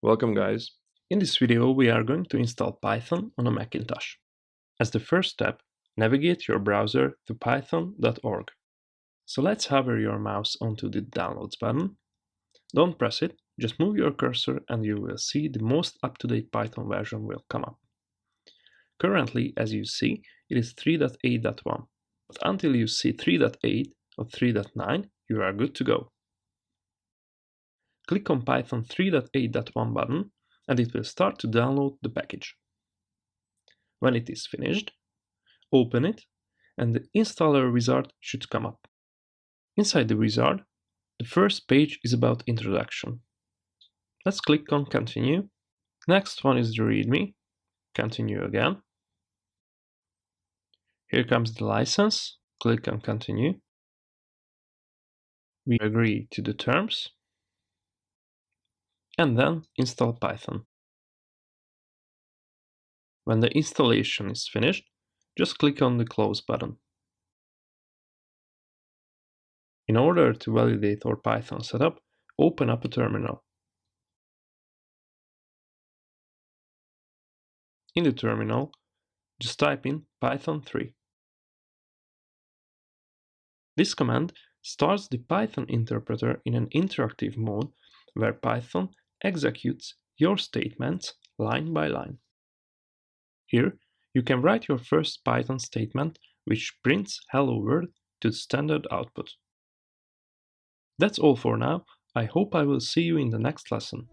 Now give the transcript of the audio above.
Welcome guys. In this video we are going to install Python on a Macintosh. As the first step, navigate your browser to python.org. So let's hover your mouse onto the downloads button. Don't press it, just move your cursor and you will see the most up-to-date Python version will come up. Currently, as you see, it is 3.8.1, but until you see 3.8 or 3.9, you are good to go. Click on Python 3.8.1 button and it will start to download the package. When it is finished, open it and the installer wizard should come up. Inside the wizard, the first page is about introduction. Let's click on continue. Next one is the readme. Continue again. Here comes the license. Click on continue. We agree to the terms. And then install Python. When the installation is finished, just click on the close button. In order to validate our Python setup, open up a terminal. In the terminal, just type in Python 3. This command starts the Python interpreter in an interactive mode where Python executes your statements line by line. Here, you can write your first Python statement which prints hello world to the standard output. That's all for now. I hope I will see you in the next lesson.